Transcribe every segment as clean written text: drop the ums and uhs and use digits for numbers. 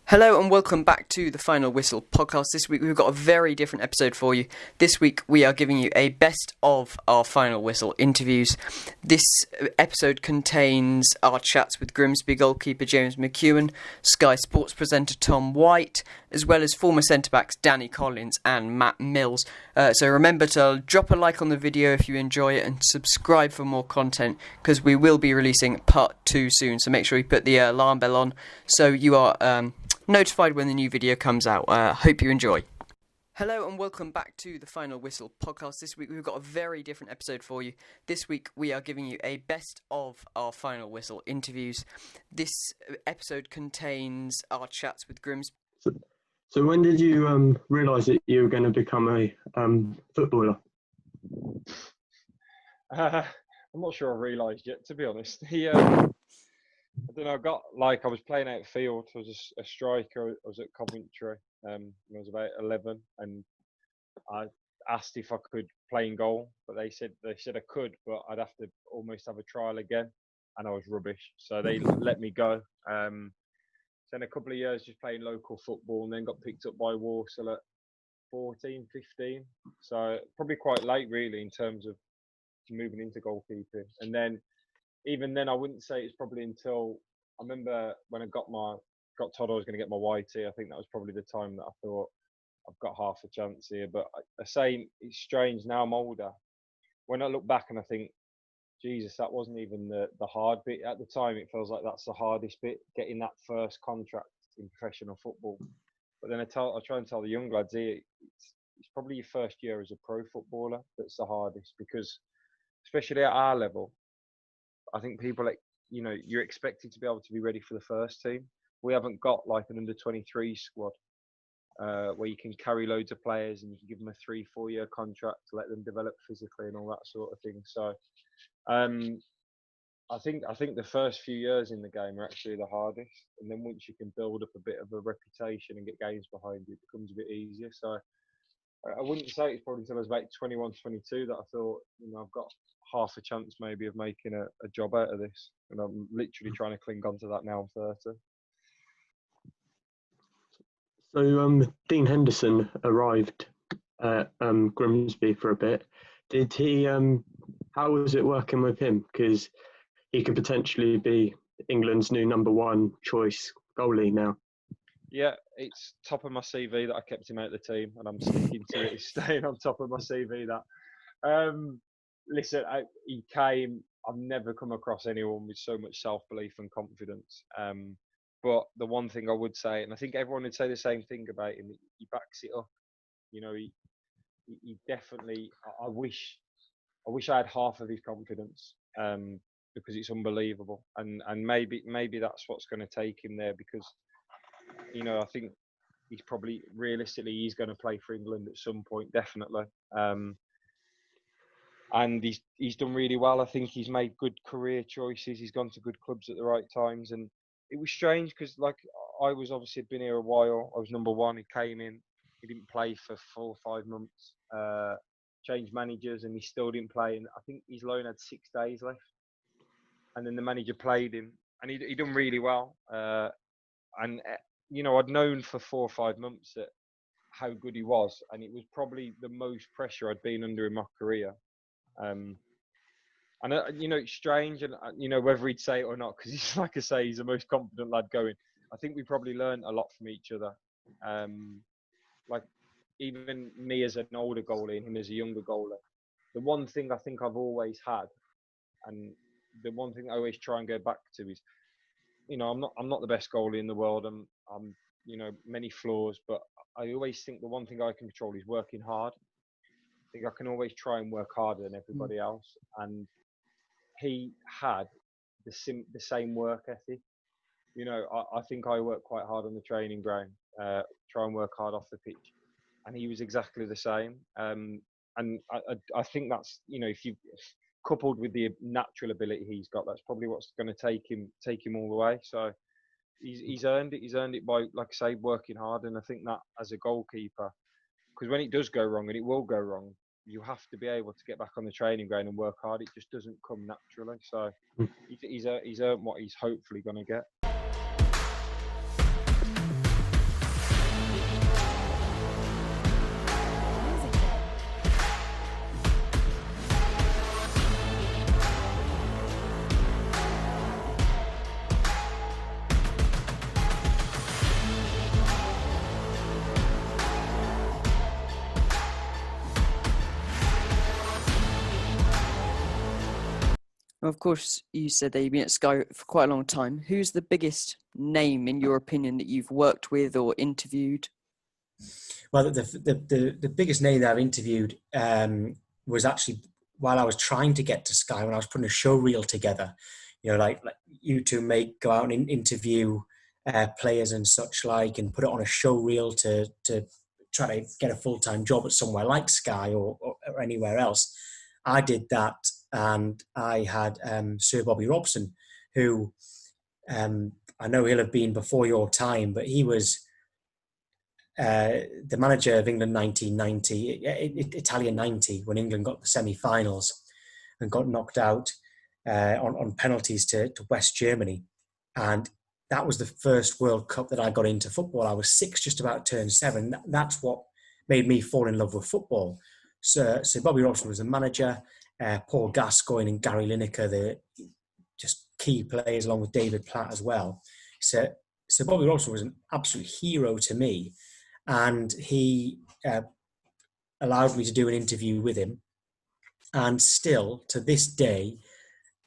Hello and welcome back to the Final Whistle podcast. This week we've got a very different episode for you. This week we are giving you a best of our Final Whistle interviews. This episode contains our chats with Grimsby goalkeeper James McEwen, Sky Sports presenter Tom White, as well as former centre-backs Danny Collins and Matt Mills. So remember to drop a like on the video if you enjoy it and subscribe for more content, because we will be releasing part 2 soon. So make sure you put the alarm bell on so you are notified when the new video comes out. Hope you enjoy. Hello and welcome back to the Final Whistle podcast. This week we've got a very different episode for you. This week we are giving you a best of our Final Whistle interviews. This episode contains our chats with Grimsby. So when did you realise that you were going to become a footballer? I'm not sure I realised yet, to be honest. I don't know, I was playing outfield. I was a striker. I was at Coventry when I was about 11, and I asked if I could play in goal, but they said I could, but I'd have to almost have a trial again, and I was rubbish. So they let me go. Then a couple of years just playing local football, and then got picked up by Walsall at 14, 15. So probably quite late, really, in terms of moving into goalkeeping. And then even then, I wouldn't say it's probably until I remember when I got told I was going to get my YT. I think that was probably the time that I thought I've got half a chance here. But I say it's strange now. I'm older. When I look back and I think, Jesus, that wasn't even the hard bit at the time. It feels like that's the hardest bit, getting that first contract in professional football. But then I try and tell the young lads here, it's probably your first year as a pro footballer that's the hardest, because especially at our level, I think people, you're expected to be able to be ready for the first team. We haven't got like an under-23 squad where you can carry loads of players and you can give them a 3-4 year contract to let them develop physically and all that sort of thing. So I think the first few years in the game are actually the hardest, and then once you can build up a bit of a reputation and get games behind you, it becomes a bit easier. So I wouldn't say it's probably until I was about 21, 22 that I thought, I've got half a chance maybe of making a job out of this. And I'm literally trying to cling on to that now I'm 30. So Dean Henderson arrived at Grimsby for a bit. Did he? How was it working with him? Because he could potentially be England's new number 1 choice goalie now. Yeah, it's top of my CV that I kept him out of the team, and I'm sticking to it. It's staying on top of my CV. That. Listen, he came. I've never come across anyone with so much self-belief and confidence. But the one thing I would say, and I think everyone would say the same thing about him, he backs it up. He definitely. I wish I had half of his confidence, because it's unbelievable. And maybe that's what's going to take him there, because I think he's probably realistically he's going to play for England at some point, definitely. And he's done really well. I think he's made good career choices. He's gone to good clubs at the right times. And it was strange because, I was obviously been here a while. I was number 1. He came in. He didn't play for 4 or 5 months. Changed managers and he still didn't play. And I think his loan had 6 days left. And then the manager played him. And he done really well. And I'd known for 4 or 5 months that how good he was. And it was probably the most pressure I'd been under in my career. And it's strange, and whether he'd say it or not, because he's, like I say, he's the most confident lad going. I think we probably learned a lot from each other. Even me as an older goalie and him as a younger goalie. The one thing I think I've always had, and the one thing I always try and go back to is, I'm not the best goalie in the world. I'm many flaws, but I always think the one thing I can control is working hard. I think I can always try and work harder than everybody else, and he had the same work ethic. I think I work quite hard on the training ground, try and work hard off the pitch, and he was exactly the same. And I think that's if you coupled with the natural ability he's got, that's probably what's going to take him all the way. So he's earned it. He's earned it by, like I say, working hard. And I think that as a goalkeeper, because when it does go wrong, and it will go wrong, you have to be able to get back on the training ground and work hard. It just doesn't come naturally. So he's earned what he's hopefully going to get. Well, of course, you said that you've been at Sky for quite a long time. Who's the biggest name, in your opinion, that you've worked with or interviewed? Well, the biggest name that I've interviewed was actually while I was trying to get to Sky, when I was putting a show reel together. You know, like you two may go out and interview players and such like, and put it on a show reel to try to get a full-time job at somewhere like Sky or anywhere else. I did that, and I had Sir Bobby Robson, who I know he'll have been before your time, but he was the manager of England 1990, Italian 90, when England got the semi-finals and got knocked out on penalties to West Germany. And that was the first World Cup that I got into football. I was 6, just about turned 7. That's what made me fall in love with football. So Bobby Robson was the manager. Paul Gascoigne and Gary Lineker, the just key players, along with David Platt as well. So Bobby Robson was an absolute hero to me. And he allowed me to do an interview with him. And still, to this day,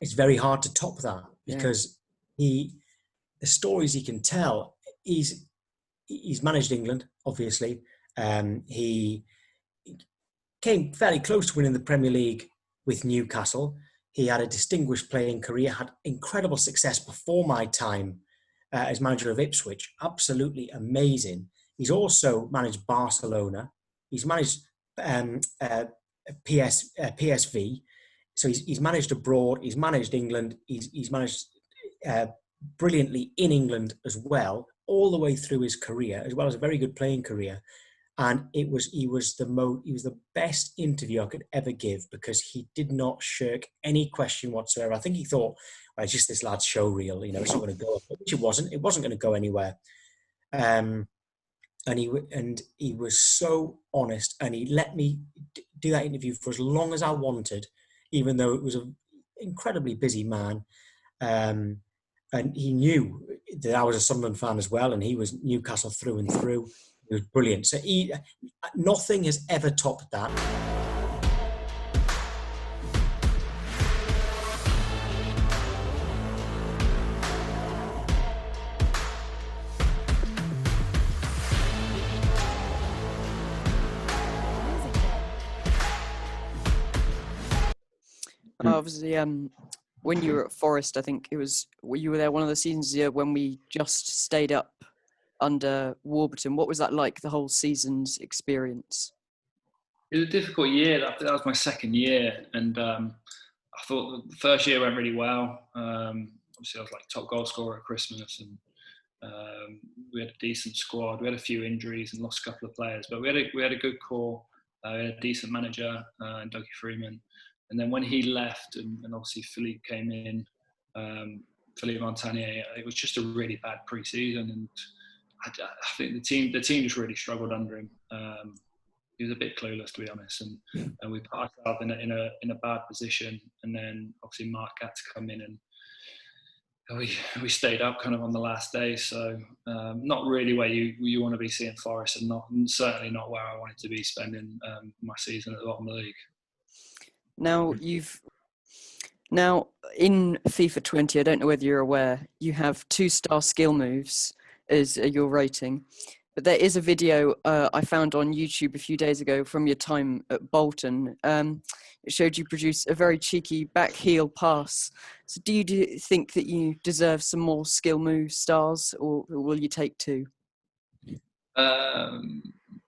it's very hard to top that, because the stories he can tell, he's managed England, obviously. He came fairly close to winning the Premier League with Newcastle. He had a distinguished playing career, had incredible success before my time as manager of Ipswich. Absolutely amazing. He's also managed Barcelona. He's managed PSV. So he's managed abroad. He's managed England. He's managed brilliantly in England as well, all the way through his career, as well as a very good playing career. And he was the best interview I could ever give, because he did not shirk any question whatsoever. I think he thought, well, it's just this lad's show reel, it's not going to go, which it wasn't. It wasn't going to go anywhere. And he was so honest, and he let me do that interview for as long as I wanted, even though it was an incredibly busy man. And he knew that I was a Sunderland fan as well, and he was Newcastle through and through. It was brilliant. So nothing has ever topped that. Obviously, when you were at Forest, I think you were there one of the seasons when we just stayed up under Warburton. What was that like, the whole season's experience? It was a difficult year. That was my second year, and I thought the first year went really well. Obviously, I was like top goal scorer at Christmas, and we had a decent squad. We had a few injuries and lost a couple of players, but we had a good core. We had a decent manager, Dougie Freeman. And then when he left, and obviously Philippe came in, Philippe Montagnier, it was just a really bad pre-season, and I think the team just really struggled under him. He was a bit clueless, to be honest, and we put ourselves in a bad position. And then obviously Mark had to come in, and we stayed up kind of on the last day. So not really where you want to be seeing Forest, and certainly not where I wanted to be spending my season at the bottom of the league. Now in FIFA 20, I don't know whether you're aware, you have 2-star skill moves as your rating. But there is a video I found on YouTube a few days ago from your time at Bolton. It showed you produce a very cheeky back heel pass. So do you think that you deserve some more skill move stars, or will you take 2?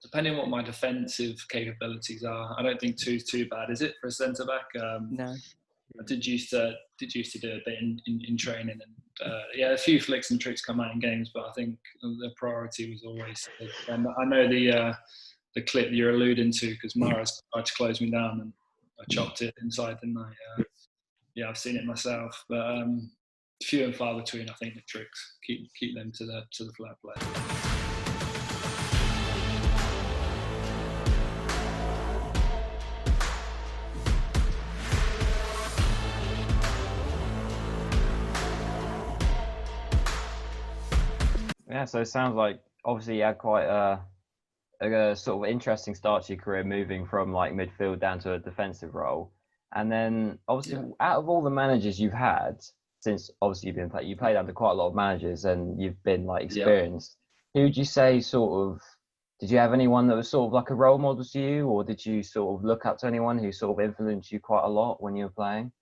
Depending on what my defensive capabilities are, I don't think 2 is too bad, is it, for a centre back? No. I did used to do a bit in training, and a few flicks and tricks come out in games, but I think the priority was always. And I know the clip you're alluding to, because Mahrez tried to close me down and I chopped it inside, didn't I? I've seen it myself, but few and far between. I think the tricks keep them to the flat play. Yeah, so it sounds like obviously you had quite a sort of interesting start to your career, moving from like midfield down to a defensive role. And then obviously, out of all the managers you've had since obviously you played under quite a lot of managers and you've been like experienced. Who would you say sort of? Did you have anyone that was sort of like a role model to you, or did you sort of look up to anyone who sort of influenced you quite a lot when you were playing?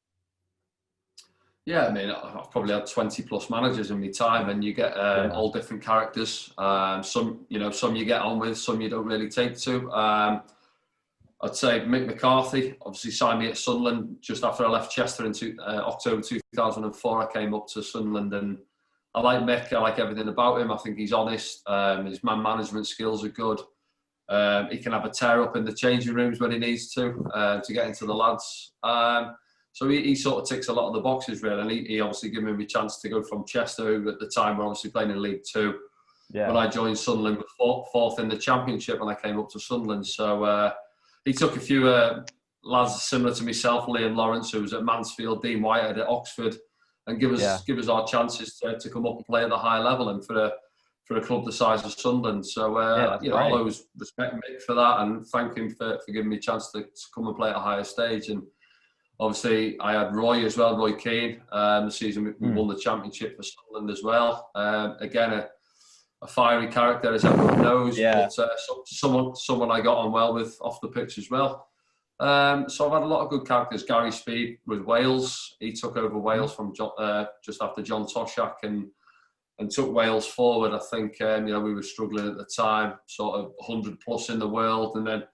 Yeah, I mean, I've probably had 20 plus managers in my time, and you get all different characters. Some you get on with, some you don't really take to. I'd say Mick McCarthy obviously signed me at Sunderland just after I left Chester in October 2004. I came up to Sunderland, and I like Mick. I like everything about him. I think he's honest. His man management skills are good. He can have a tear up in the changing rooms when he needs to get into the lads. So he sort of ticks a lot of the boxes, really. And he obviously gave me a chance to go from Chester, who at the time were obviously playing in League Two. Yeah. When I joined Sunderland, we were fourth in the Championship when I came up to Sunderland. So he took a few lads similar to myself, Liam Lawrence, who was at Mansfield, Dean Whitehead at Oxford, and give us our chances to come up and play at the high level, and for a club the size of Sunderland. So I'll always respect Mick for that and thank him for giving me a chance to come and play at a higher stage. And obviously I had Roy as well, Roy Keane. The season we won the Championship for Sunderland as well. Again, a fiery character, as everyone knows, but someone I got on well with off the pitch as well. So I've had a lot of good characters. Gary Speed with Wales. He took over Wales from just after John Toshak and took Wales forward. I think we were struggling at the time, sort of 100 plus in the world, and then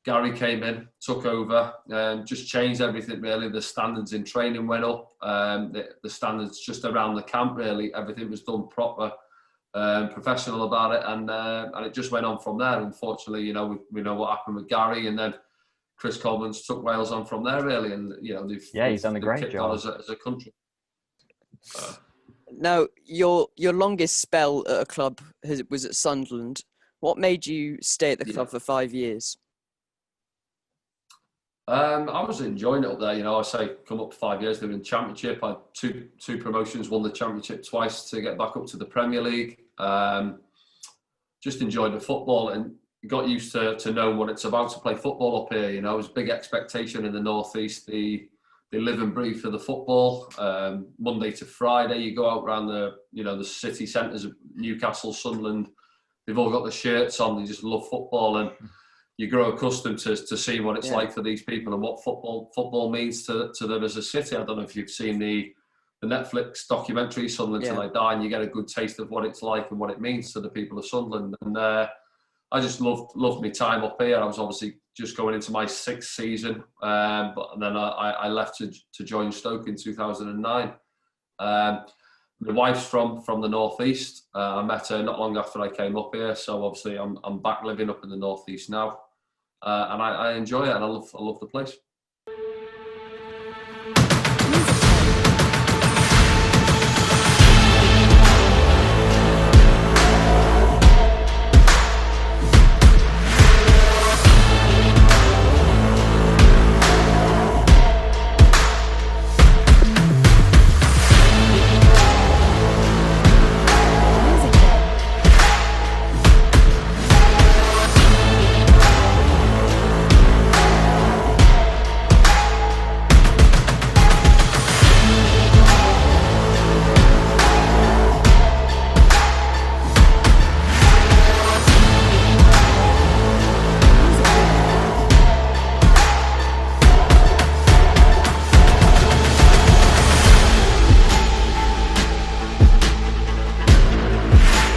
Gary came in, took over, and just changed everything really. The standards in training went up. The standards just around the camp, really, everything was done proper. Professional about it, and it just went on from there. Unfortunately, we know what happened with Gary, and then Chris Coleman's took Wales on from there, really, and he's done a great job as a country. Now, your longest spell at a club was at Sunderland. What made you stay at the club for 5 years? I was enjoying it up there. I say come up 5 years. They were in Championship. I had two promotions, won the Championship twice to get back up to the Premier League. Just enjoyed the football and got used to know what it's about to play football up here. It was a big expectation in the North East. They live and breathe for the football. Monday to Friday, you go out around the city centres of Newcastle, Sunderland. They've all got the shirts on. They just love football, and you grow accustomed to seeing what it's like for these people and what football means to them as a city. I don't know if you've seen the Netflix documentary Sunderland Till I Die, and you get a good taste of what it's like and what it means to the people of Sunderland. And I just loved my time up here. I was obviously just going into my 6th season, but then I left to join Stoke in 2009. My wife's from the North East. I met her not long after I came up here, so obviously I'm back living up in the North East now. And I enjoy it, and I love the place.